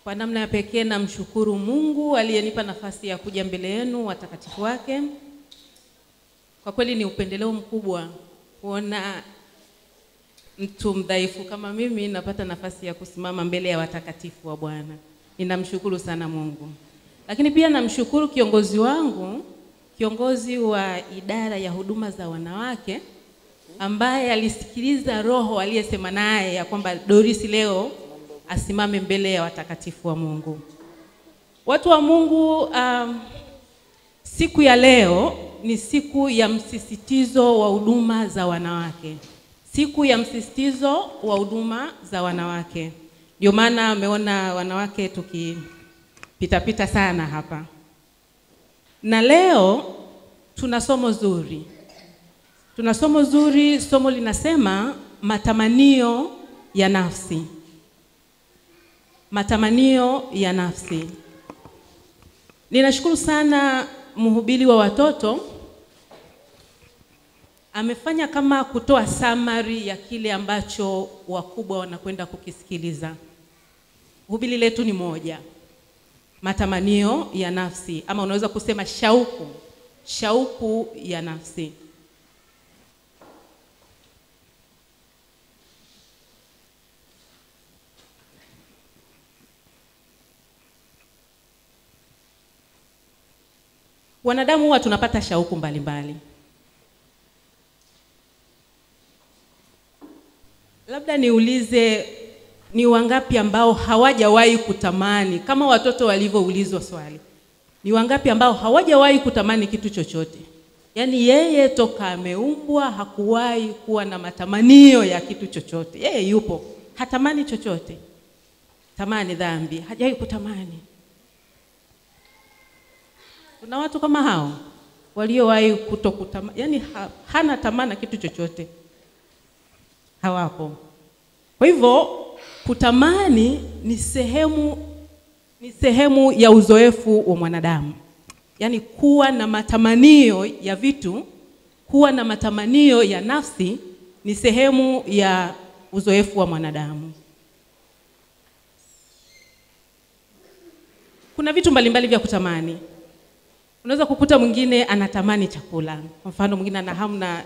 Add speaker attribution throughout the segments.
Speaker 1: Kwa namna ya pekee namshukuru Mungu aliyenipa nafasi ya kuja mbele yenu watakatifu wake. Kwa kweli ni upendeleo mkubwa kuona mtu mdhaifu kama mimi napata nafasi ya kusimama mbele ya watakatifu wa Bwana. Ninamshukuru sana Mungu. Lakini pia namshukuru kiongozi wangu, kiongozi wa idara ya huduma za wanawake, ambaye alisikiliza roho aliyesema naye ya kwamba Doris leo asimame mbele ya watakatifu wa Mungu. Watu wa Mungu, siku ya leo ni siku ya msisitizo wa huduma za wanawake. Siku ya msisitizo wa huduma za wanawake. Ndio maana ameona wanawake tukipita sana hapa. Na leo tuna somo zuri. Tuna somo zuri, somo linasema matamanio ya nafsi. Matamanio ya nafsi. Ninashukuru sana mhubiri wa watoto amefanya kama kutoa summary ya kile ambacho wakubwa wanakwenda kukisikiliza. Hubiri letu ni moja. Matamanio ya nafsi, ama unaweza kusema shauku. Shauku ya nafsi. Wanadamu huwa tunapata shauku mbalimbali. Labda niulize, ni wangapi ambao hawajawahi kutamani, kama watoto walivyoulizwa swali, ni wangapi ambao hawajawahi kutamani kitu chochote? Yaani yeye toka ameumbwa hakuwahi kuwa na matamanio ya kitu chochote. Yeye yupo, hatamani chochote. Tamani dhambi, hajawahi kutamani. Kuna watu kama hao waliowahi kutokutamani, yani hana tamana kitu chochote. Hawapo. Kwa hivyo kutamani ni sehemu ya uzoefu wa mwanadamu. Yaani kuwa na matamanio ya vitu, kuwa na matamanio ya nafsi ni sehemu ya uzoefu wa mwanadamu. Kuna vitu mbalimbali vya kutamani. Unaweza kukuta mwingine anatamani chakula. Kwa mfano mwingine ana hamu na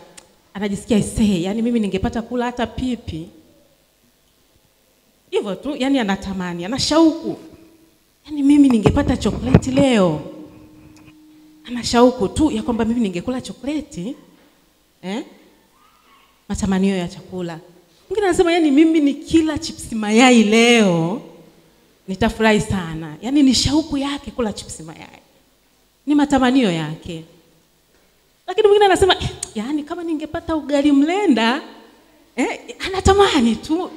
Speaker 1: anajisikia yani mimi ningepata kula hata pipi. Hivyo tu, yani anatamani, ana shauku. Yani mimi ningepata chokoleti leo. Ana shauku tu ya kwamba mimi ningekula chokoleti. Matamanio ya chakula. Mwingine anasema yani mimi nikila chipsi mayai leo nitafurahi sana. Yani ni shauku yake kula chipsi mayai. Ni matamanio yake. Lakini mwingine anasema yani kama ningepata ugali mlenda, anatamani tu.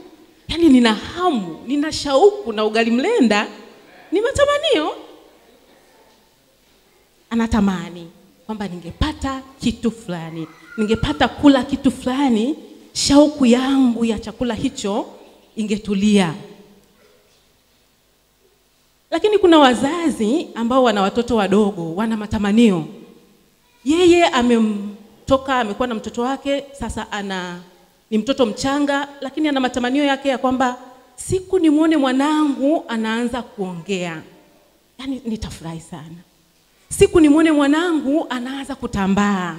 Speaker 1: Yani nina hamu, nina shauku na ugali mlenda, ni matamanio. Anatamani kwamba ningepata kitu fulani, ningepata kula kitu fulani, shauku yangu ya chakula hicho ingetulia. Lakini kuna wazazi ambao wana watoto wadogo, wana matamanio. Yeye amekuwa na mtoto wake, sasa ni mtoto mchanga, lakini ana matamanio yake ya kwamba siku nimuone mwanangu anaanza kuongea. Yani nitafurahi sana. Siku nimuone mwanangu anaanza kutambaa.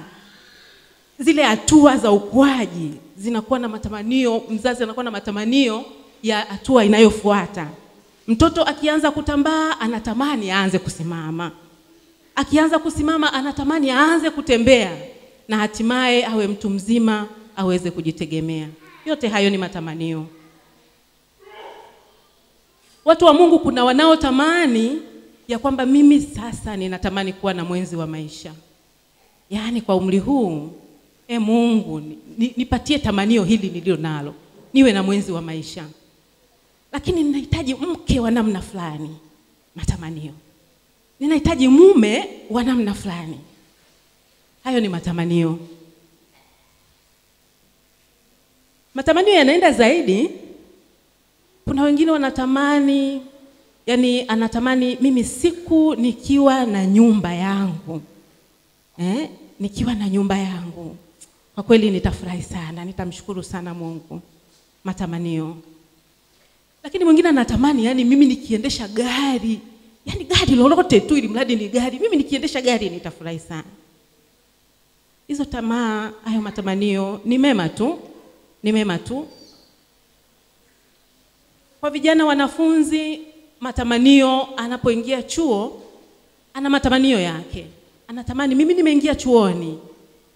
Speaker 1: Zile hatua za ukuaji zinakuwa na matamanio, mzazi anakuwa na matamanio ya hatua inayofuata. Mtoto akianza kutambaa anatamani aanze kusimama. Akianza kusimama anatamani aanze kutembea na hatimaye awe mtu mzima aweze kujitegemea. Yote hayo ni matamanio. Watu wa Mungu kuna wanaotamani ya kwamba mimi sasa ninatamani kuwa na mwenzi wa maisha. Yaani kwa umri huu, Mungu nipatie tamanio hili nililo nalo. Niwe na mwenzi wa maisha. Lakini ninahitaji mke wa namna fulani. Matamanio. Ninahitaji mume wa namna fulani. Hayo ni matamanio. Matamanio yanaenda zaidi. Kuna wengine wanatamani, yani anatamani mimi siku nikiwa na nyumba yangu. Nikiwa na nyumba yangu. Kwa kweli nitafurahi sana, nitamshukuru sana Mungu. Matamanio. Lakini mwingine anatamani yani mimi nikiendesha gari, yani gari lolote tu ili mradi ni gari, mimi nikiendesha gari nitafurahi sana. Hizo tamaa, hayo matamanio ni mema tu. Ni mema tu. Kwa vijana wanafunzi, matamanio anapoingia chuo, ana matamanio yake. Anatamani mimi nimeingia chuoni,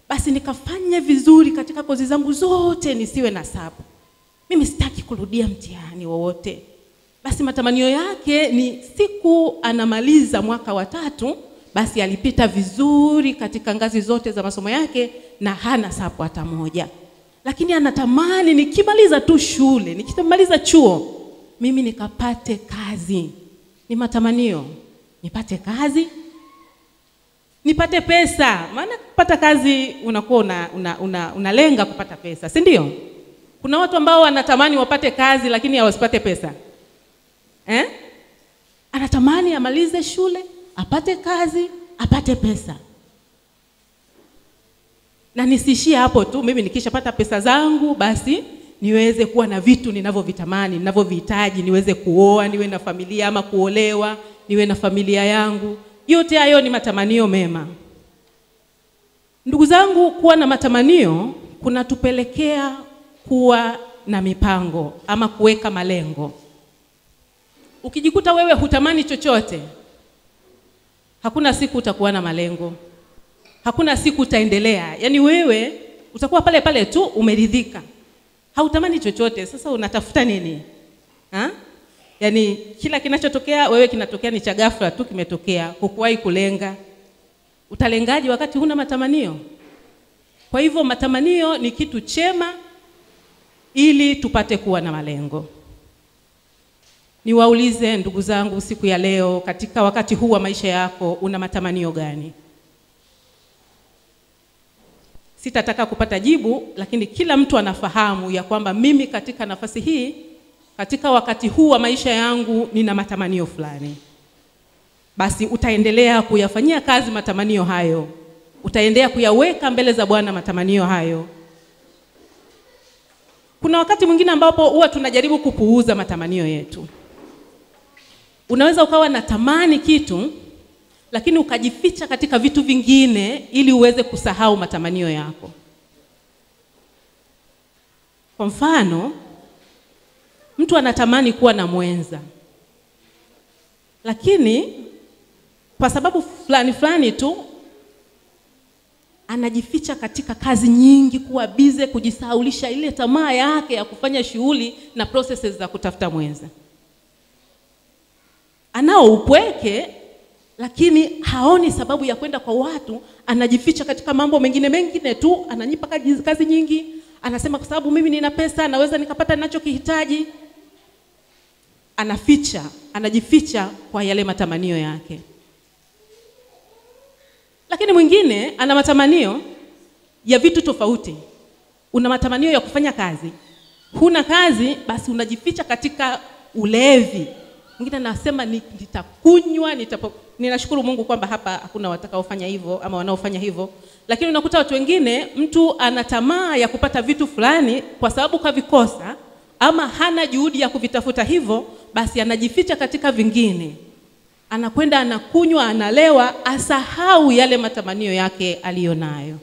Speaker 1: basi nikafanye vizuri katika kozi zangu zote, nisiwe na sabu. Mimi sitaki kurudia mtihani wowote. Basi matamanio yake ni siku anamaliza mwaka wa 3, basi alipita vizuri katika ngazi zote za masomo yake na hana sabu hata moja. Lakini anatamani nikimaliza tu shule, nikimaliza chuo, mimi nikapate kazi. Ni matamanio. Nipate kazi, nipate pesa. Maana kupata kazi unakuwa unalenga kupata pesa, si ndio? Kuna watu ambao wanatamani wapate kazi lakini hawasipate pesa. Anatamani amalize shule, apate kazi, apate pesa. Na nisishie hapo tu, mimi nikishapata pesa zangu basi niweze kuwa na vitu ninavyovitamani, ninavyovihitaji, niweze kuoa, niwe na familia, ama kuolewa, niwe na familia yangu. Yote hayo ni matamanio mema. Ndugu zangu, kuwa na matamanio kunatupelekea kuwa na mipango ama kuweka malengo. Ukijikuta wewe hutamani chochote, hakuna siku utakuwa na malengo. Hakuna siku utaendelea. Yaani wewe utakuwa pale pale tu umeridhika. Hautamani chochote. Sasa unatafuta nini? Yaani kila kinachotokea wewe kinatokea ni cha ghafla tu kimetokea. Hukuwahi kulenga. Utalengaje wakati huna matamanio? Kwa hivyo matamanio ni kitu chema ili tupate kuwa na malengo. Niwaulize ndugu zangu siku ya leo, katika wakati huu wa maisha yako una matamanio gani? Sitataka kupata jibu, lakini kila mtu anafahamu ya kwamba mimi katika nafasi hii, katika wakati huu wa maisha yangu nina matamanio fulani. Basi utaendelea kuyafanyia kazi matamanio hayo. Utaendelea kuyaweka mbele za Bwana matamanio hayo. Kuna wakati mwingine ambapo huwa tunajaribu kupuuza matamanio yetu. Unaweza ukawa na tamani kitu, lakini ukajificha katika vitu vingine ili uweze kusahau matamanio yako. Kwa mfano, mtu anatamani kuwa na mwenza, lakini kwa sababu fulani tu anajificha katika kazi nyingi, kuwa bize, kujisahaulisha ile tamaa yake ya kufanya shughuli na processes za kutafuta mwenza. Anao upweke, lakini haoni sababu ya kwenda kwa watu, anajificha katika mambo mengine tu, ananipa kazi nyingi, anasema kwa sababu mimi nina pesa naweza nikapata ninachokihitaji. Anajificha kwa yale matamanio yake. Lakini mwingine ana matamanio ya vitu tofauti. Una matamanio ya kufanya kazi. Huna kazi, basi unajificha katika ulevi. Mwingine anasema nitakunywa, ninashukuru Mungu kwamba hapa hakuna watakaofanya hivyo ama wanaofanya hivyo. Lakini unakuta watu wengine, mtu ana tamaa ya kupata vitu fulani kwa sababu kavikosa ama hana juhudi ya kuvitafuta hivyo, basi anajificha katika vingine. Anakwenda anakunywa, analewa, asahau yale matamanio yake aliyonayo.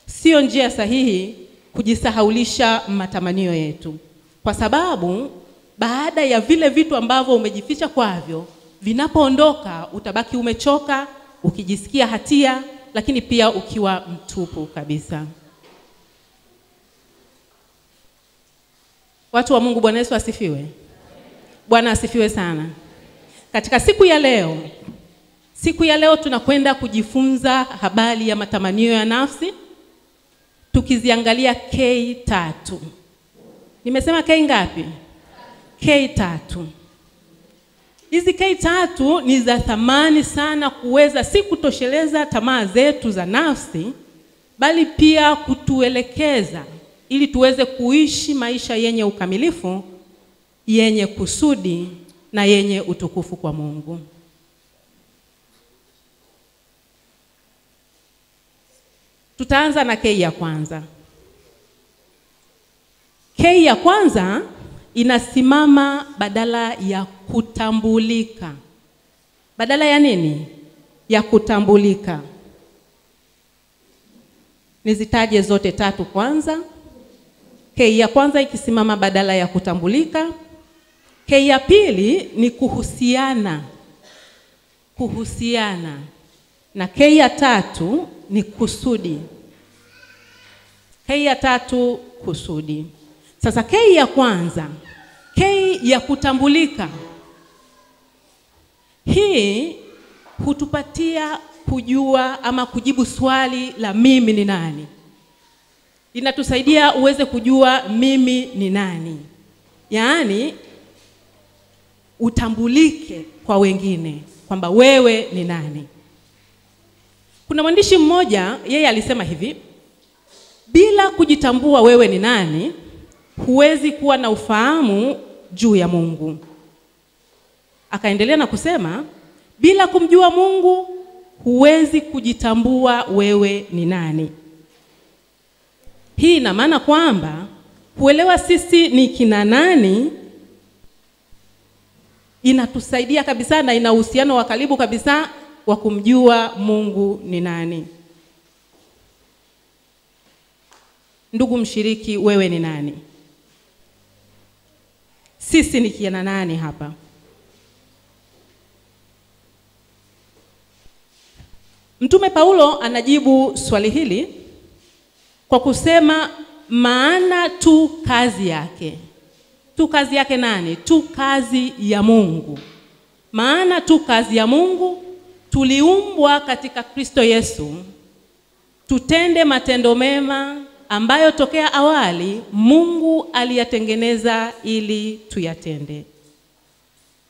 Speaker 1: Sio njia sahihi kujisahaulisha matamanio yetu. Kwa sababu baada ya vile vitu ambavyo umejificha kwavyo, vinapoondoka utabaki umechoka, ukijisikia hatia, lakini pia ukiwa mtupu kabisa. Watu wa Mungu, Bwana Yesu asifiwe. Bwana asifiwe sana. Katika siku ya leo tunakwenda kujifunza habari ya matamanio ya nafsi, tukiziangalia K3. Nimesema K ngapi? K3. Hizi K3 ni za thamani sana kuweza si kutosheleza tamaa zetu za nafsi, bali pia kutuelekeza ili tuweze kuishi maisha yenye ukamilifu, yenye kusudi na yenye utukufu kwa Mungu. Tutaanza na K ya kwanza. K ya kwanza inasimama badala ya kutambulika. Badala ya nini? Ya kutambulika. Nizitaje zote tatu kwanza. K ya kwanza ikisimama badala ya kutambulika. K ya pili ni kuhusiana. Kuhusiana. Na K ya tatu ni kusudi. K ya tatu kusudi. Sasa K ya kwanza, K ya kutambulika. Hii hutupatia kujua ama kujibu swali la mimi ni nani. Inatusaidia uweze kujua mimi ni nani. Yaani utambulike kwa wengine kwamba wewe ni nani. Kuna mwandishi mmoja, yeye alisema hivi: bila kujitambua wewe ni nani, huwezi kuwa na ufahamu juu ya Mungu. Akaendelea na kusema, bila kumjua Mungu, huwezi kujitambua wewe ni nani. Hii ina maana kwamba kuelewa sisi ni kina nani inatusaidia kabisa na ina uhusiano wa karibu kabisa wa kumjua Mungu ni nani. Ndugu mshiriki, wewe ni nani? Sisi ni kina nani hapa? Mtume Paulo anajibu swali hili kwa kusema maana tu kazi yake. Tu kazi yake nani? Tu kazi ya Mungu. Maana tu kazi ya Mungu, tuliumbwa katika Kristo Yesu tutende matendo mema ambayo tokea awali Mungu aliyatengeneza ili tuyatende.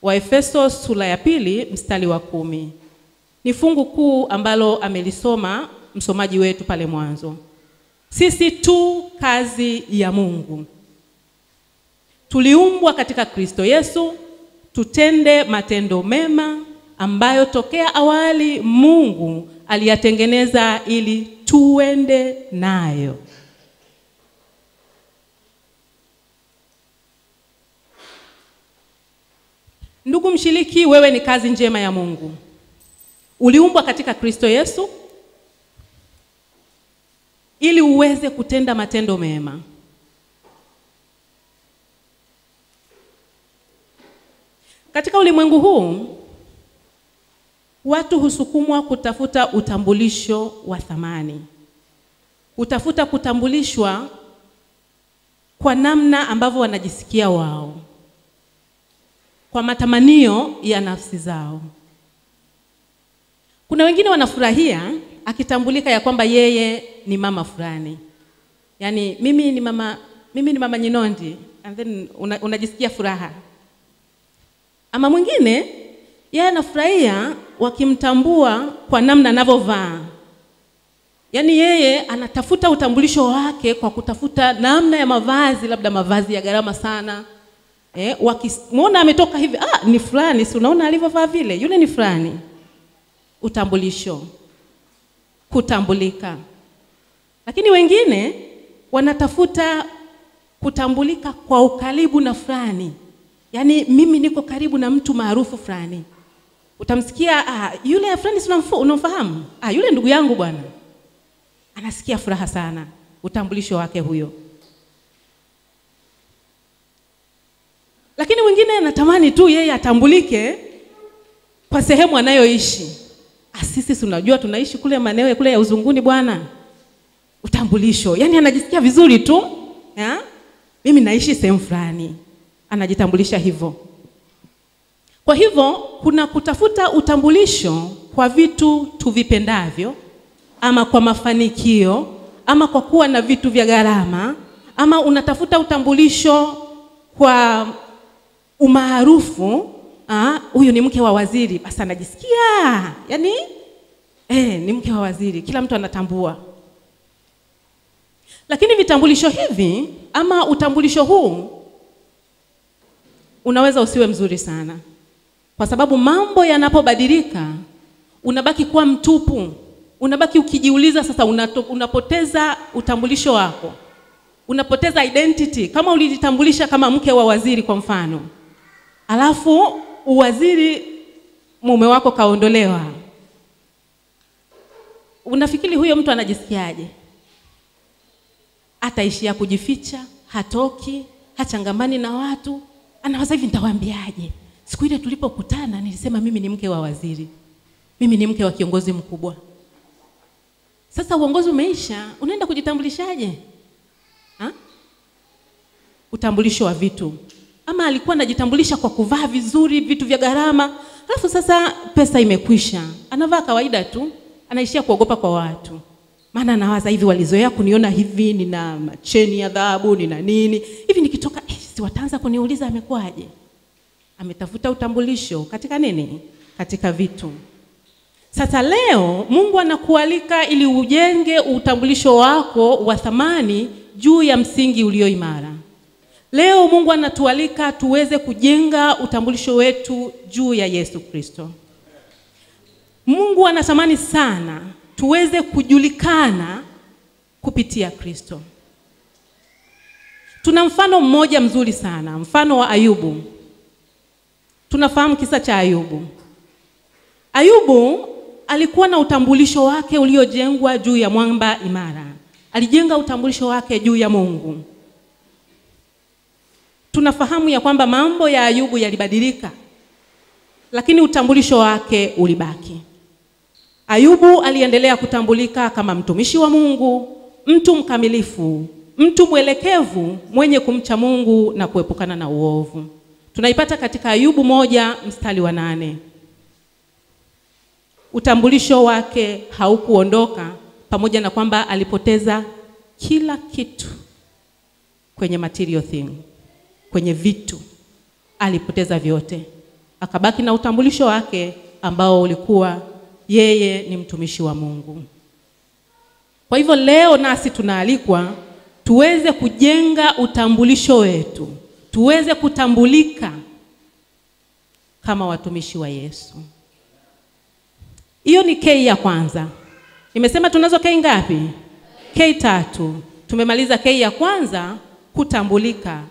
Speaker 1: Waefeso sura ya 2 mstari wa 10. Ni fungu kuu ambalo amelisoma msomaji wetu pale mwanzo. Sisi tu kazi ya Mungu. Tuliumbwa katika Kristo Yesu tutende matendo mema ambayo tokea awali Mungu aliyatengeneza ili tuende nayo. Ndugu mshiriki, wewe ni kazi njema ya Mungu. Uliumbwa katika Kristo Yesu ili uweze kutenda matendo mema. Katika ulimwengu huu, watu husukumwa kutafuta utambulisho wa thamani. Utafuta kutambulishwa kwa namna ambavyo wanajisikia wao, kwa matamanio ya nafsi zao. Kuna wengine wanafurahia akitambulika ya kwamba yeye ni mama fulani. Yaani mimi ni mama Nyinondi, and then unajisikia furaha. Ama mwingine yeye anafurahia wakimtambua kwa namna anavyovaa. Yaani yeye anatafuta utambulisho wake kwa kutafuta namna ya mavazi, labda mavazi ya gharama sana. Wakimwona ametoka hivi, ni fulani, si unaona alivyovaa vile, yule ni fulani. Utambulisho, kutambulika. Lakini wengine wanatafuta kutambulika kwa ukaribu na fulani. Yaani mimi niko karibu na mtu maarufu fulani. Utamsikia, yule fulani unamfahamu? Yule ndugu yangu bwana. Anasikia furaha sana. Utambulisho wake huyo. Lakini wengine anatamani tu yeye atambulike kwa sehemu anayoishi. Sisi tunajua tunaishi kule maeneo kule ya uzunguni bwana. Utambulisho. Yaani anajisikia vizuri tu, mimi naishi sehemu fulani. Anajitambulisha hivyo. Kwa hivyo kuna kutafuta utambulisho kwa vitu tuvipendavyo, ama kwa mafanikio, ama kwa kuwa na vitu vya gharama, ama unatafuta utambulisho kwa umaarufu. Huyu ni mke wa waziri, basi anajisikia yaani ni mke wa waziri, kila mtu anatambua. Lakini vitambulisho hivi ama utambulisho huu unaweza usiwe mzuri sana. Kwa sababu mambo yanapobadilika, unabaki kuwa mtupu. Unabaki ukijiuliza sasa unapoteza utambulisho wako. unapoteza identity. Kama ulijitambulisha kama mke wa waziri kwa mfano, alafu uwaziri mume wako kaondolewa, unafikiri huyo mtu anajisikiaje? Ataishia kujificha, hatoki, hachangamani na watu. Anawaza hivi, nitawaambiaje? Siku ile tulipokutana nilisema mimi ni mke wa waziri, mimi ni mke wa kiongozi mkubwa. Sasa uongozi umeisha, unaenda kujitambulishaje? Utambulisho wa vitu. Ama alikuwa anajitambulisha kwa kuvaa vizuri, vitu vya gharama, alafu sasa pesa imekwisha, anavaa kawaida tu, anaishia kuogopa kwa watu. Maana anawaza hivi, walizoea kuniona hivi, nina macheni ya dhahabu, nina nini hivi, nikitoka si wataanza kuniuliza amekuaje? Ametafuta utambulisho katika nini? Katika vitu. Sasa leo Mungu anakualika ili ujenge utambulisho wako wa thamani juu ya msingi ulio imara. Leo Mungu anatualika tuweze kujenga utambulisho wetu juu ya Yesu Kristo. Mungu anatamani sana tuweze kujulikana kupitia Kristo. Tuna mfano mmoja mzuri sana, mfano wa Ayubu. Tunafahamu kisa cha Ayubu. Ayubu alikuwa na utambulisho wake uliojengwa juu ya mwamba imara. Alijenga utambulisho wake juu ya Mungu. Tunafahamu ya kwamba mambo ya Ayubu yalibadilika, lakini utambulisho wake ulibaki. Ayubu aliendelea kutambulika kama mtumishi wa Mungu, mtu mkamilifu, mtu mwelekevu, mwenye kumcha Mungu na kuepukana na uovu. Tunaipata katika Ayubu 1:8. Utambulisho wake haukuondoka, pamoja na kwamba alipoteza kila kitu kwenye material thing, kwenye vitu. Alipoteza vyote. Akabaki na utambulisho wake ambao ulikuwa yeye ni mtumishi wa Mungu. Kwa hivyo leo nasi tunaalikwa tuweze kujenga utambulisho wetu, tuweze kutambulika kama watumishi wa Yesu. Hiyo ni K ya kwanza. Nimesema tunazo K ngapi? K 3. Tumemaliza K ya kwanza, kutambulika.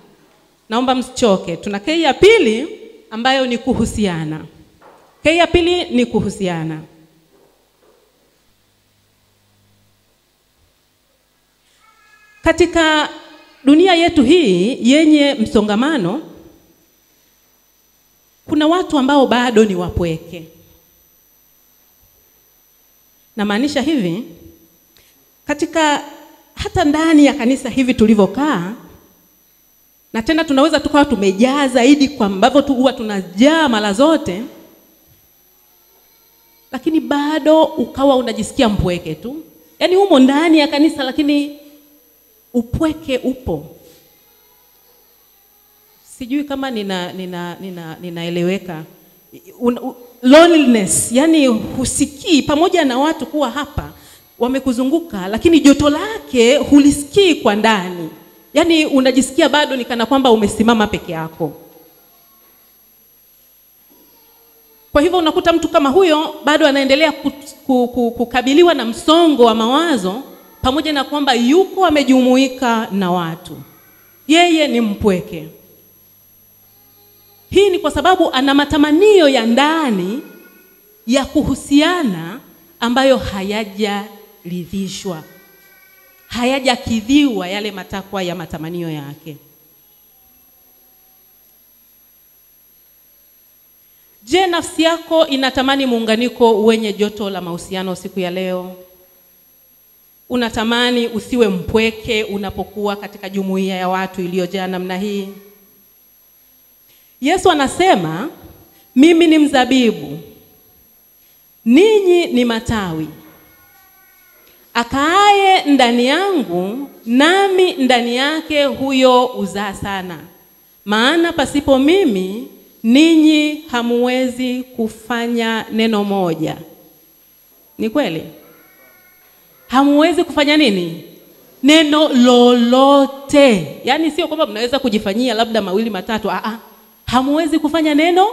Speaker 1: Naomba msichoke. Tuna K ya pili ambayo ni kuhusiana. K ya pili ni kuhusiana. Katika dunia yetu hii yenye msongamano, kuna watu ambao bado ni wapweke. Na maanisha hivi, katika hata ndani ya kanisa hivi tulivyokaa, na tena tunaweza tukawa tumejaa zaidi kwa ambavyo huwa tunajaa mara zote, lakini bado ukawa unajisikia mpweke tu. Yaani umo ndani ya kanisa lakini upweke upo. Sijui kama ninaeleweka. Loneliness, yani husikii pamoja na watu kuwa hapa wamekuzunguka, lakini joto lake hulisikii kwa ndani. Yani unajisikia bado ni kana kwamba umesimama peke yako. Kwa hivyo unakuta mtu kama huyo bado anaendelea kukabiliwa na msongo wa mawazo, pamoja na kwamba yuko amejumuika na watu. Yeye ni mpweke. Hii ni kwa sababu ana matamanio ya ndani ya kuhusiana ambayo hayajaridhishwa, hayajakidhiwa yale matakwa ya matamanio yake. Je, nafsi yako inatamani muunganiko wenye joto la mahusiano siku ya leo? Unatamani usiwe mpweke unapokuwa katika jumuiya ya watu iliyojaa namna hii? Yesu anasema, mimi ni mzabibu, ninyi ni matawi. Akaaye ndani yangu, nami ndani yake, huyo uzaa sana. Maana pasipo mimi, ninyi hamuwezi kufanya neno moja. Ni kweli? Hamuwezi kufanya nini? Neno lolote. Yaani sio kwamba mnaweza kujifanyia labda mawili matatu. Hamuwezi kufanya neno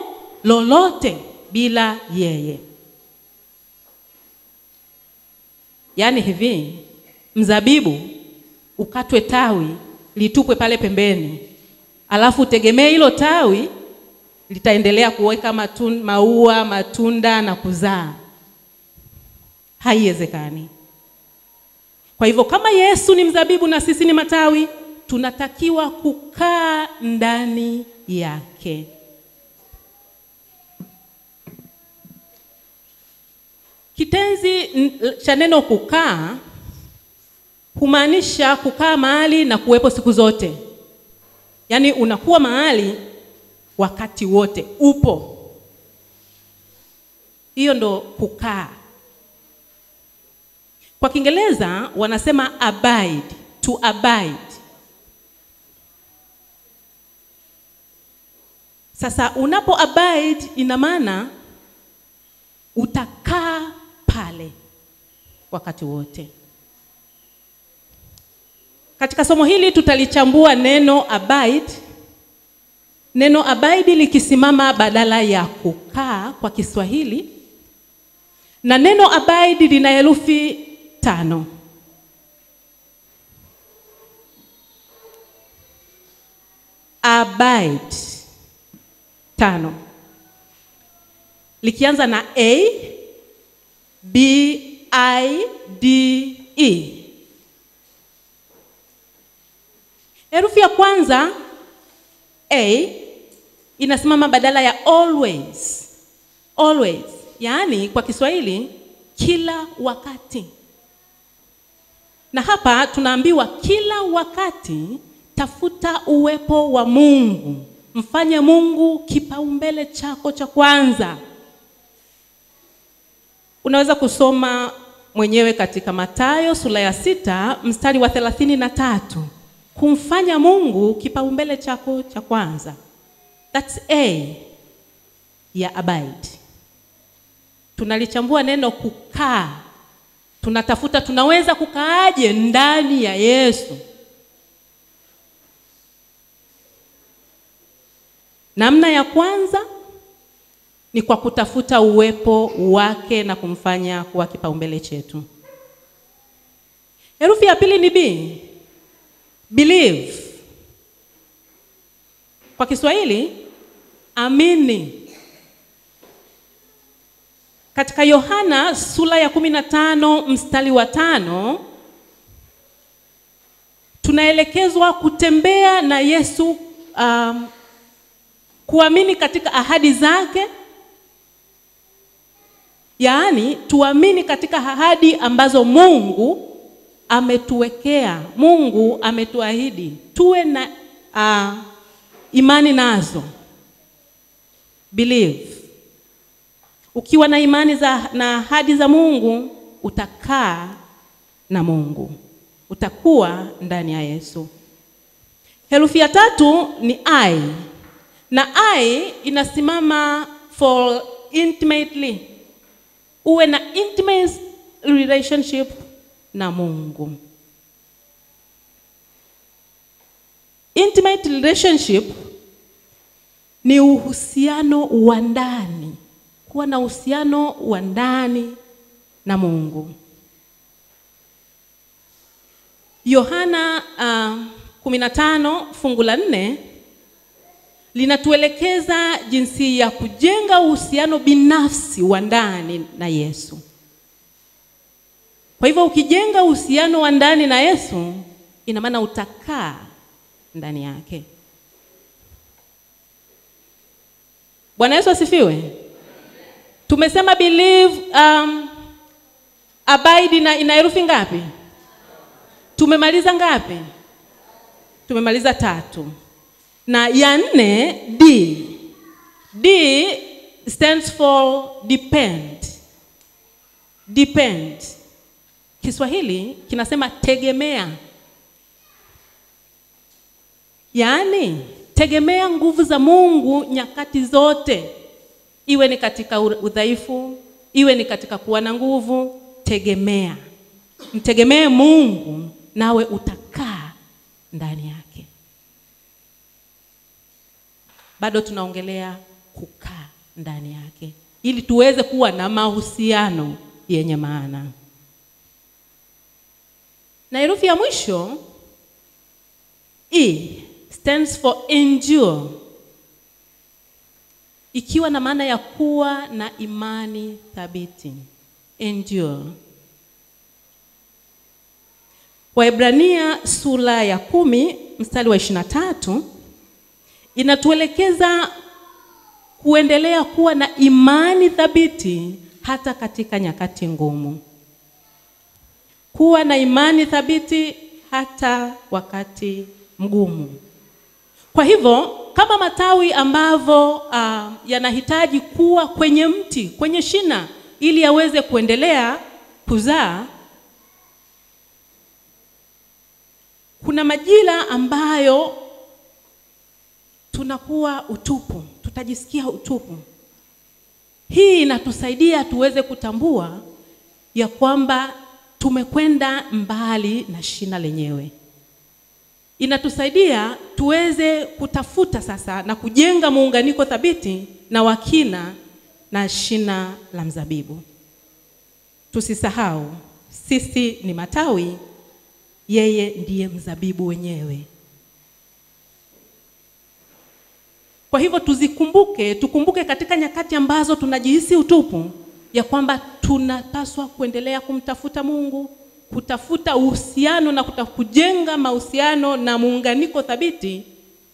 Speaker 1: lolote bila yeye. Yaani hivi, mzabibu ukatwe tawi litupwe pale pembeni, alafu utegemee hilo tawi litaendelea kuweka maua, matunda na kuzaa. Haiwezekani. Kwa hivyo kama Yesu ni mzabibu na sisi ni matawi, tunatakiwa kukaa ndani yake. Kitenzi cha neno kukaa humaanisha kukaa mahali na kuwepo siku zote. Yaani unakuwa mahali wakati wote, upo. Hiyo ndo kukaa. Kwa Kiingereza wanasema abide, to abide. Sasa unapo abide ina maana utakaa pale wakati wote. Katika somo hili tutalichambua neno abide. Neno abide likisimama badala ya kukaa kwa Kiswahili, na neno abide lina herufi 5. Abide 5. Likianza na A, B, I, D, E. Herufi ya kwanza A inasimama badala ya always. Always, yaani kwa Kiswahili kila wakati. Na hapa tunaambiwa kila wakati tafuta uwepo wa Mungu. Mfanye Mungu kipaumbele chako cha kwanza. Unaweza kusoma mwenyewe katika Mathayo sura ya 6 mstari wa 33. Kumfanya Mungu kipaumbele chako cha kwanza. That's A ya abide. Tunalichambua neno kukaa. Tunatafuta tunaweza kukaaje ndani ya Yesu. Namna ya kwanza ni kwa kutafuta uwepo wake na kumfanya kuwa kipaumbele chetu. Herufi ya pili ni B. Believe. Kwa Kiswahili amini. Katika Yohana sura ya 15 mstari wa 5 tunaelekezwa kutembea na Yesu, kuamini katika ahadi zake. Yaani tuamini katika ahadi ambazo Mungu ametuwekea, Mungu ametuahidi. Tuwe na imani nazo. Believe. Ukiwa na imani na ahadi za Mungu, utakaa na Mungu. Utakuwa ndani ya Yesu. Herufi ya 3 ni I. Na I inasimama for intimately. Uwe na intimate relationship na Mungu. Intimate relationship ni uhusiano wa ndani. Kuwa na uhusiano wa ndani na Mungu. Yohana 15 fungu la 4 linatuelekeza jinsi ya kujenga uhusiano binafsi wa ndani na Yesu. Kwa hivyo ukijenga uhusiano wa ndani na Yesu, ina maana utakaa ndani yake. Bwana Yesu asifiwe. Tumesema believe, abide ina herufi ngapi? Tumemaliza ngapi? Tumemaliza 3. Na ya 4 D. D stands for depend. Depend. Kiswahili kinasema tegemea. Yaani tegemea nguvu za Mungu nyakati zote. Iwe ni katika udhaifu, iwe ni katika kuwa na nguvu, tegemea. Mtegemee Mungu nawe utakaa ndani yake. Bado tunaongelea kukaa ndani yake ili tuweze kuwa na mahusiano yenye maana. Na herufi ya mwisho E stands for endure, ikiwa na maana ya kuwa na imani thabiti. Endure. Waebrania sura ya 10 mstari wa 23 inatuelekeza kuendelea kuwa na imani thabiti hata katika nyakati ngumu. Kuwa na imani thabiti hata wakati mgumu. Kwa hivyo, kama matawi ambavyo yanahitaji kuwa kwenye mti, kwenye shina, ili yaweze kuendelea kuzaa, kuna majira ambayo tunakuwa utupu, tutajisikia utupu. Hii inatusaidia tuweze kutambua ya kwamba tumekwenda mbali na shina lenyewe. Inatusaidia tuweze kutafuta sasa na kujenga muunganiko thabiti na wakina na shina la mzabibu. Tusisahau, sisi ni matawi, yeye ndiye mzabibu wenyewe. Kwa hivyo tukumbuke katika nyakati ambazo tunajihisi utupu, ya kwamba tunapaswa kuendelea kumtafuta Mungu, kutafuta uhusiano na kujenga mahusiano na muunganiko thabiti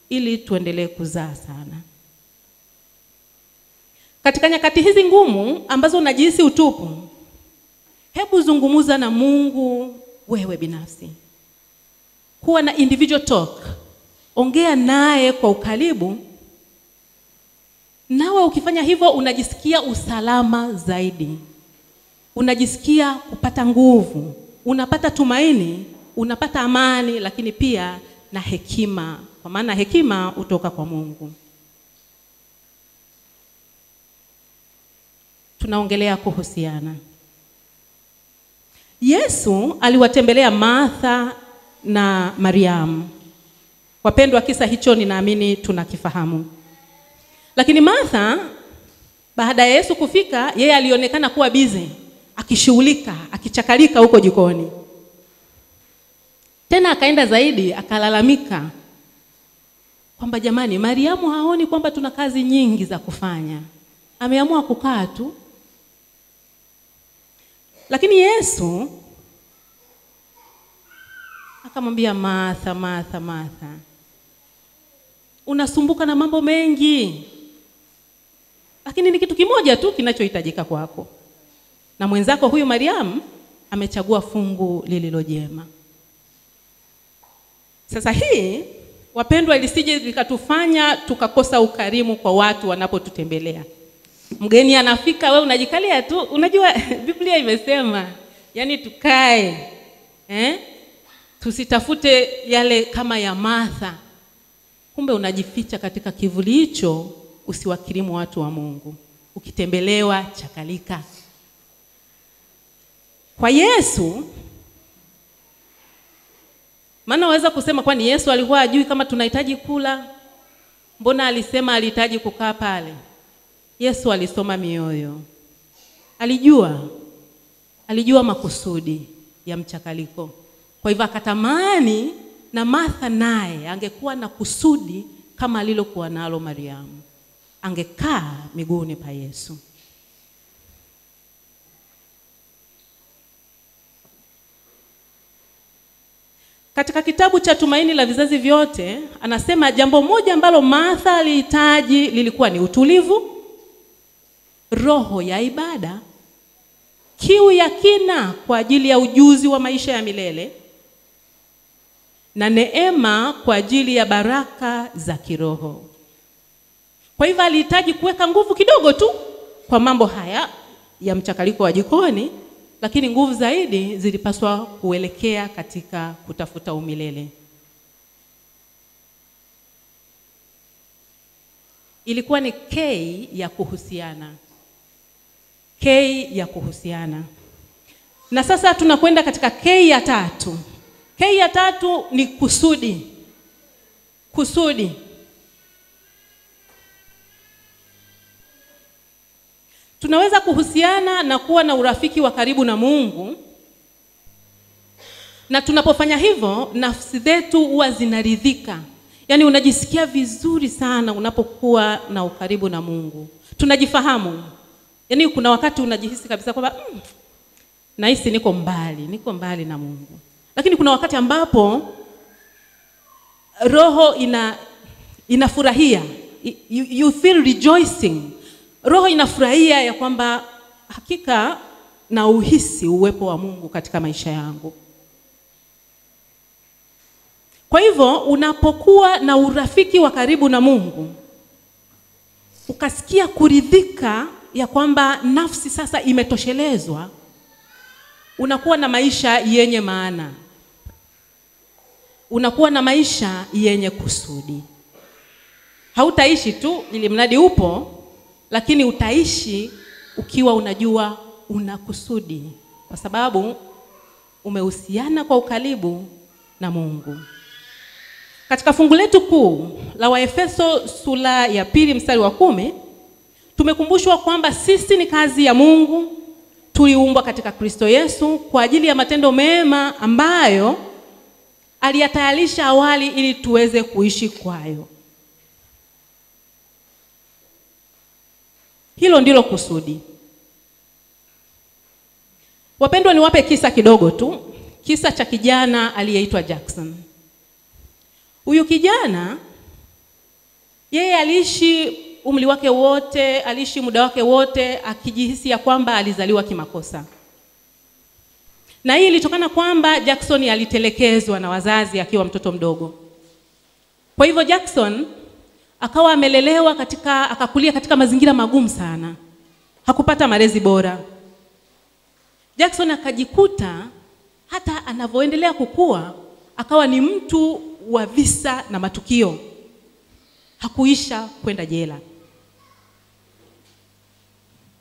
Speaker 1: ili tuendelee kuzaa sana. Katika nyakati hizi ngumu ambazo unajihisi utupu, hebu zungumuza na Mungu wewe binafsi. Kuwa na individual talk. Ongea naye kwa ukaribu. Nawe ukifanya hivyo unajisikia usalama zaidi. Unajisikia kupata nguvu, unapata tumaini, unapata amani, lakini pia na hekima. Kwa maana hekima hutoka kwa Mungu. Tunaongelea kuhusiana. Yesu aliwatembelea Martha na Mariamu. Wapendwa, kisa hicho ninaamini tunakifahamu. Lakini Martha, baada ya Yesu kufika, yeye alionekana kuwa busy, akishughulika, akichakalika huko jikoni. Tena akaenda zaidi, akalalamika kwamba jamani, Mariamu haoni kwamba tuna kazi nyingi za kufanya, ameamua kukaa tu. Lakini Yesu akamwambia, Martha, Martha, Martha, unasumbuka na mambo mengi, lakini ni kitu kimoja tu kinachohitajika kwako. Na mwenzako huyu Mariamu amechagua fungu lililo jema. Sasa hii, wapendwa, ilisije likatufanya tukakosa ukarimu kwa watu wanapotutembelea. Mgeni anafika, wewe unajikalia tu. Unajua Biblia imesema, yani tukae, tusitafute yale kama ya Martha. Kumbe unajificha katika kivuli hicho, usiwakirimu watu wa Mungu. Ukitembelewa, chakalika. Kwa Yesu, maana waweza kusema kwani Yesu alikuwa ajui kama tunahitaji kula? Mbona alisema alihitaji kukaa pale? Yesu alisoma mioyo. Alijua makusudi ya mchakaliko. Kwa hivyo akatamani na Martha naye angekuwa na kusudi kama alilokuwa nalo Mariamu. Angekaa miguuni pa Yesu. Katika kitabu cha Tumaini la Vizazi Vyote, anasema jambo moja ambalo Martha alihitaji lilikuwa ni utulivu, roho ya ibada, kiu ya kina kwa ajili ya ujuzi wa maisha ya milele, na neema kwa ajili ya baraka za kiroho. Kwa hivyo alihitaji kuweka nguvu kidogo tu kwa mambo haya ya mchakaliko wa jikoni, lakini nguvu zaidi zilipaswa kuelekea katika kutafuta umilele. Ilikuwa ni K ya kuhusiana. K ya kuhusiana. Na sasa tunakwenda katika K ya 3. K ya 3 ni kusudi. Kusudi. Tunaweza kuhusiana na kuwa na urafiki wa karibu na Mungu, Na tunapofanya hivyo, nafsi zetu huwa zinaridhika. Yaani unajisikia vizuri sana unapokuwa na ukaribu na Mungu. Tunajifahamu. Yaani kuna wakati unajihisi kabisa kwamba nahisi niko mbali na Mungu. Lakini kuna wakati ambapo roho inafurahia. You feel rejoicing. Roho inafurahia ya kwamba hakika na uhisi uwepo wa Mungu katika maisha yangu. Kwa hivyo unapokuwa na urafiki wa karibu na Mungu, ukasikia kuridhika ya kwamba nafsi sasa imetoshelezwa, unakuwa na maisha yenye maana. Unakuwa na maisha yenye kusudi. Hautaishi tu ili mradi upo, lakini utaishi ukiwa unajua una kusudi, kwa sababu umehusiana kwa ukaribu na Mungu. Katika fungu letu kuu la Waefeso sura ya 2 mstari wa 10, tumekumbushwa kwamba sisi ni kazi ya Mungu, tuliumbwa katika Kristo Yesu kwa ajili ya matendo mema ambayo aliyatayarisha awali ili tuweze kuishi kwayo. Hilo ndilo kusudi. Wapendwa, niwape kisa kidogo tu. Kisa cha kijana aliyeitwa Jackson. Huyu kijana yeye aliishi umri wake wote, aliishi muda wake wote akijihisi ya kwamba alizaliwa kimakosa. Na hii ilitokana kwamba Jackson alitelekezwa na wazazi akiwa mtoto mdogo. Kwa hivyo Jackson akawa amelelewa akakulia katika mazingira magumu sana. Hakupata malezi bora. Jackson akajikuta hata anavyoendelea kukua akawa ni mtu wa visa na matukio. Hakuisha kwenda jela.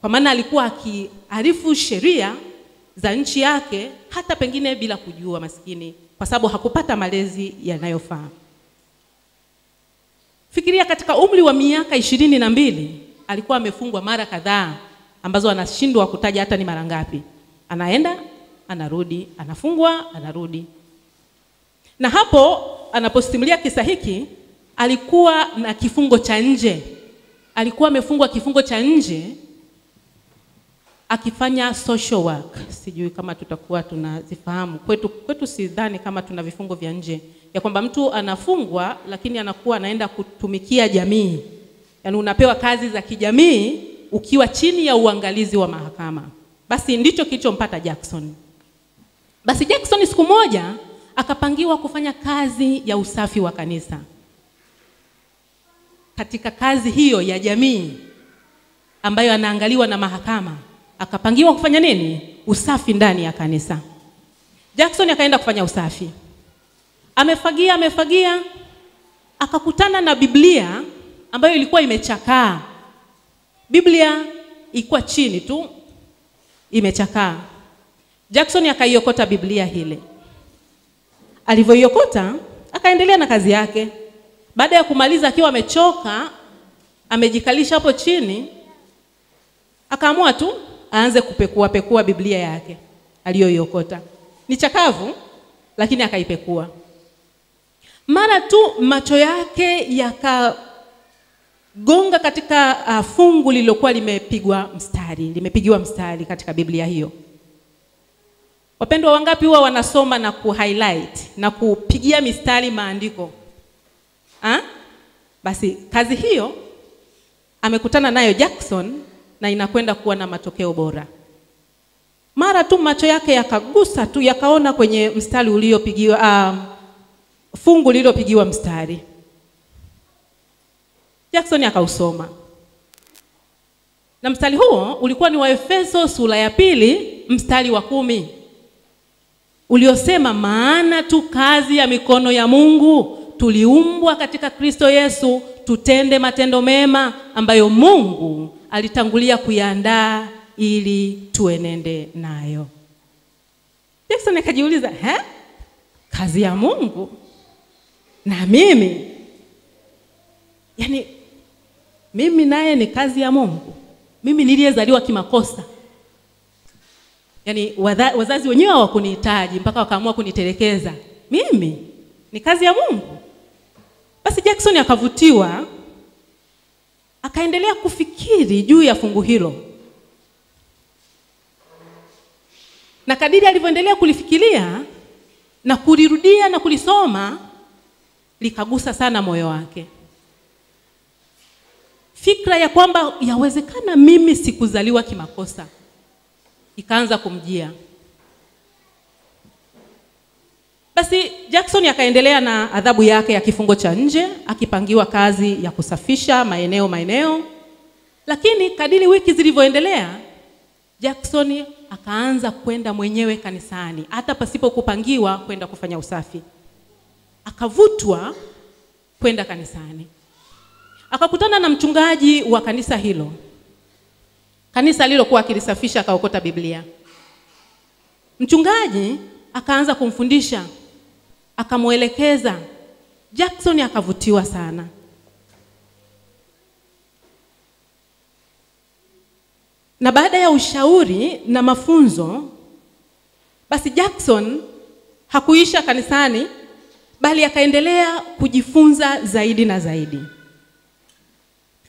Speaker 1: Kwa maana alikuwa akiarifu sheria za nchi yake hata pengine bila kujua, maskini, kwa sababu hakupata malezi yanayofaa. Fikiria, katika umri wa miaka 22 alikuwa amefungwa mara kadhaa ambazo anashindwa kutaja hata ni mara ngapi. Anaenda, anarudi, anafungwa, anarudi. Na hapo anaposimulia kisa hiki, alikuwa na kifungo cha nje. Alikuwa amefungwa kifungo cha nje akifanya social work. Sijui kama tutakuwa tunazifahamu. Kwetu sidhani kama tuna vifungo vya nje. Ya kwamba mtu anafungwa lakini anakuwa anaenda kutumikia jamii. Yaani unapewa kazi za kijamii ukiwa chini ya uangalizi wa mahakama. Basi ndicho kilichompata Jackson. Basi Jackson siku moja akapangiwa kufanya kazi ya usafi wa kanisa. Katika kazi hiyo ya jamii ambayo anaangaliwa na mahakama, akapangiwa kufanya nini? Usafi ndani ya kanisa. Jackson akaenda kufanya usafi. Amefagia, akakutana na Biblia ambayo ilikuwa imechakaa. Biblia ilikuwa chini tu, imechakaa. Jackson akaiokota Biblia hile. Alivyoiokota, akaendelea na kazi yake. Baada ya kumaliza akiwa amechoka, amejikalisha hapo chini, akaamua tu aanze kupekua Biblia yake aliyoiokota. Ni chakavu, lakini akaipekua. Mara tu macho yake yakagonga katika fungu lililokuwa limepigiwa mstari katika Biblia hiyo. Wapendwa, wangapi huwa wanasoma na kuhighlight na kupigia mistari maandiko? Basi kazi hiyo amekutana nayo Jackson na inakwenda kuwa na matokeo bora. Mara tu macho yake yakagusa tu, yakaona kwenye mstari uliopigiwa fungu lililopigiwa mstari. Jackson akausoma. Na mstari huo ulikuwa ni Waefeso sura ya 2 mstari wa 10. Uliosema, maana tu kazi ya mikono ya Mungu tuliumbwa katika Kristo Yesu tutende matendo mema ambayo Mungu alitangulia kuyaandaa ili tuenende nayo. Jackson akajiuliza, kazi ya Mungu na mimi? Yaani mimi naye ni kazi ya Mungu? Mimi niliyezaliwa kimakosa? Yaani wazazi wenyewe hawakunihitaji mpaka wakaamua kunitelekeza. Mimi ni kazi ya Mungu. Basi Jackson akavutiwa, akaendelea kufikiri juu ya fungu hilo. Na kadiri alivyoendelea kulifikiria na kulirudia na kulisoma, likagusa sana moyo wake. Fikra ya kwamba yawezekana mimi sikuzaliwa kimakosa ikaanza kumjia. Basi Jackson akaendelea na adhabu yake ya kifungo cha nje, akipangiwa kazi ya kusafisha maeneo. Lakini kadiri wiki zilivyoendelea, Jackson akaanza kwenda mwenyewe kanisani, hata pasipo kupangiwa kwenda kufanya usafi. Akavutwa kwenda kanisani. Akakutana na mchungaji wa kanisa hilo. Kanisa alilokuwa akilisafisha, akaokota Biblia. Mchungaji akaanza kumfundisha, akamuelekeza. Jackson akavutiwa sana. Na baada ya ushauri na mafunzo, basi Jackson hakuisha kanisani, bali akaendelea kujifunza zaidi na zaidi.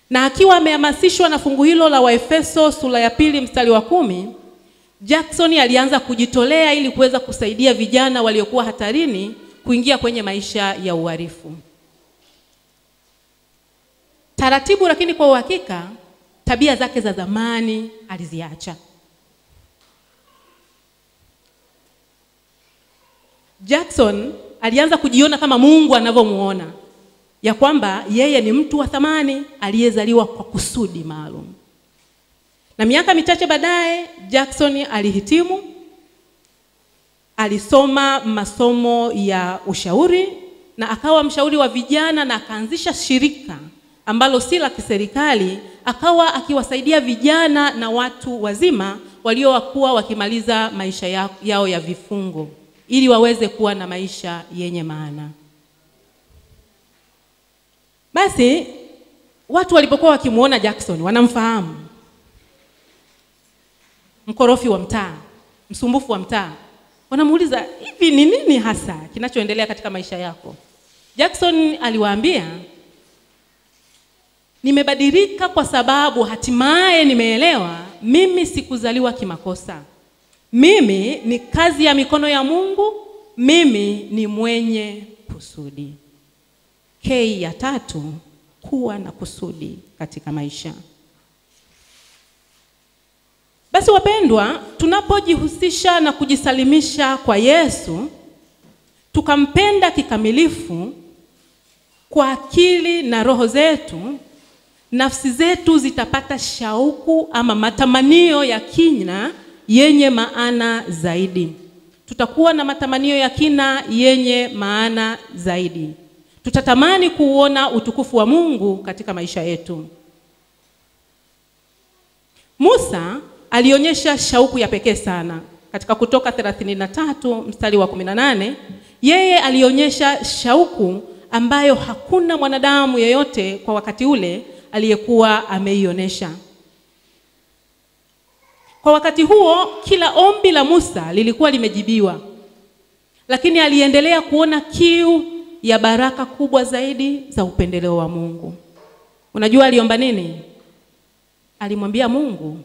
Speaker 1: Na akiwa amehamasishwa na fungu hilo la Waefeso sura ya 2 mstari wa 10, Jackson alianza kujitolea ili kuweza kusaidia vijana waliokuwa hatarini kuingia kwenye maisha ya uhalifu. Taratibu lakini kwa uhakika, tabia zake za zamani aliziacha. Jackson alianza kujiona kama Mungu anavyomuona, ya kwamba yeye ni mtu wa thamani aliyezaliwa kwa kusudi maalum. Na miaka michache baadaye Jackson alihitimu, alisoma masomo ya ushauri na akawa mshauri wa vijana, na akaanzisha shirika ambalo si la kiserikali, akawa akiwasaidia vijana na watu wazima waliokuwa wakimaliza maisha yao ya vifungo ili waweze kuwa na maisha yenye maana. Basi watu walipokuwa wakimuona Jackson, wanamfahamu, mkorofi wa mtaa, msumbufu wa mtaa, wanamuuliza, hivi ni nini hasa kinachoendelea katika maisha yako? Jackson aliwaambia, nimebadilika kwa sababu hatimaye nimeelewa mimi sikuzaliwa kimakosa. Mimi ni kazi ya mikono ya Mungu, mimi ni mwenye kusudi. K ya 3, kuwa na kusudi katika maisha. Basi wapendwa, tunapojihusisha na kujisalimisha kwa Yesu, tukampenda kikamilifu kwa akili na roho zetu, nafsi zetu zitapata shauku ama matamanio ya kina yenye maana zaidi. Tutakuwa na matamanio ya kina yenye maana zaidi. Tutatamani kuona utukufu wa Mungu katika maisha yetu. Musa alionyesha shauku ya pekee sana. Katika Kutoka 33 mstari wa 18, yeye alionyesha shauku ambayo hakuna mwanadamu yeyote kwa wakati ule aliyekuwa ameionyesha. Kwa wakati huo kila ombi la Musa lilikuwa limejibiwa, lakini aliendelea kuona kiu ya baraka kubwa zaidi za upendeleo wa Mungu. Unajua aliomba nini? Alimwambia Mungu,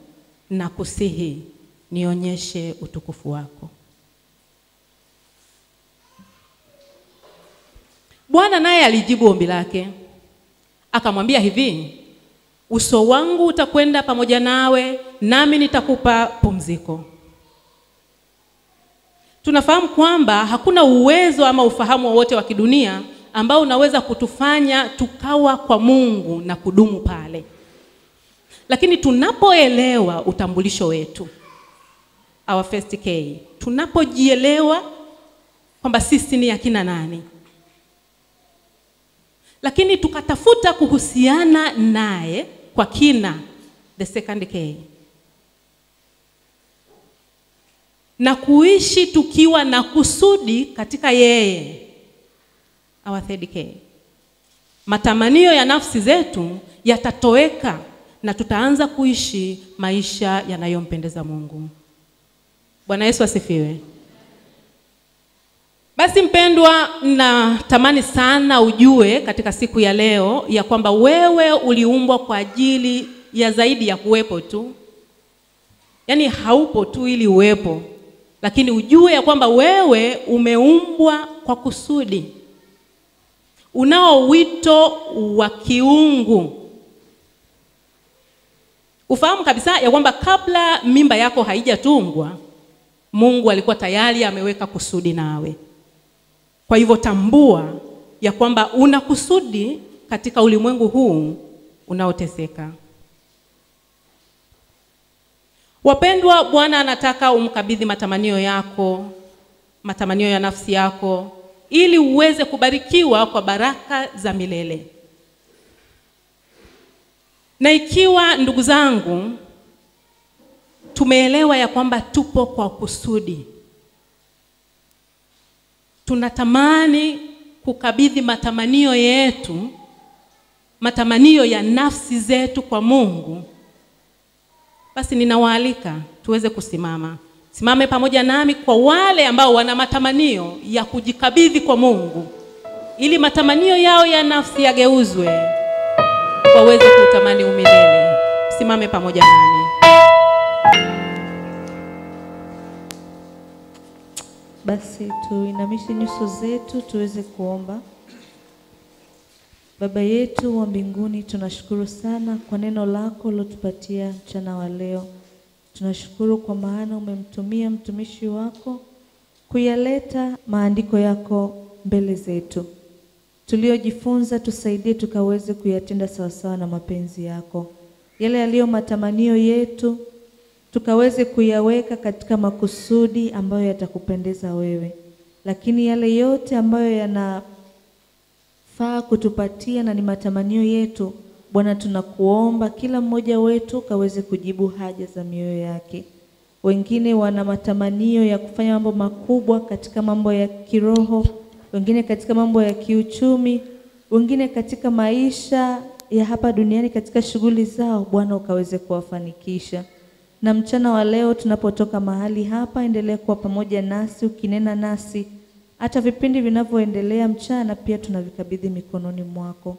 Speaker 1: nakusihi nionyeshe utukufu wako. Bwana naye alijibu ombi lake. Akamwambia hivi, uso wangu utakwenda pamoja nawe, nami nitakupa pumziko. Tunafahamu kwamba hakuna uwezo ama ufahamu wowote wa kidunia ambao unaweza kutufanya tukawa kwa Mungu na kudumu pale. Lakini tunapoelewa utambulisho wetu, our first K, tunapojielewa kwamba sisi ni akina nani, lakini tukatafuta kuhusiana naye kwa kina, the second K, na kuishi tukiwa na kusudi katika yeye, our third K, matamanio ya nafsi zetu yatatoweka na tutaanza kuishi maisha yanayompendeza Mungu. Bwana Yesu asifiwe. Basi mpendwa, natamani sana ujue katika siku ya leo ya kwamba wewe uliumbwa kwa ajili ya zaidi ya kuwepo tu. Yaani haupo tu ili uwepo, lakini ujue ya kwamba wewe umeumbwa kwa kusudi. Unao wito wa kiungu. Ufahamu kabisa ya kwamba kabla mimba yako haijatungwa, Mungu alikuwa tayari ameweka kusudi nawe. Kwa hivyo tambua ya kwamba una kusudi katika ulimwengu huu unaoteseka. Wapendwa, Bwana anataka umkabidhi matamanio yako, matamanio ya nafsi yako, ili uweze kubarikiwa kwa baraka za milele. Na ikiwa ndugu zangu tumeelewa ya kwamba tupo kwa kusudi, tunatamani kukabidhi matamanio yetu, matamanio ya nafsi zetu kwa Mungu, basi ninawaalika tuweze kusimama. Simame pamoja nami kwa wale ambao wana matamanio ya kujikabidhi kwa Mungu, ili matamanio yao ya nafsi yageuzwe waweze kutamani umilele. Simame pamoja nami.
Speaker 2: Basi tuinamishe nyuso zetu tuweze kuomba. Baba yetu wa mbinguni, tunashukuru sana kwa neno lako ulotupatia mchana wa leo. Tunashukuru kwa maana umemtumia mtumishi wako kuyaleta maandiko yako mbele zetu. Tuliojifunza tusaidie tukaweze kuyatenda sawasawa na mapenzi yako. Yale yaliyo matamanio yetu tukaweze kuyaweka katika makusudi ambayo yatakupendeza wewe. Lakini yale yote ambayo yanafaa kutupatia na ni matamanio yetu, Bwana tunakuomba kila mmoja wetu kaweze kujibu haja za mioyo yake. Wengine wana matamanio ya kufanya mambo makubwa katika mambo ya kiroho, wengine katika mambo ya kiuchumi, wengine katika maisha ya hapa duniani, katika shughuli zao. Bwana ukaweze kuwafanikisha. Na mchana wa leo tunapotoka mahali hapa, endelea kuwa pamoja nasi ukinena nasi. Hata vipindi vinavyoendelea mchana pia tunavikabidhi mikononi mwako.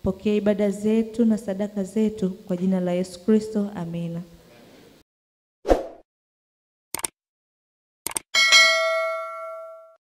Speaker 2: Pokea ibada zetu na sadaka zetu kwa jina la Yesu Kristo. Amina.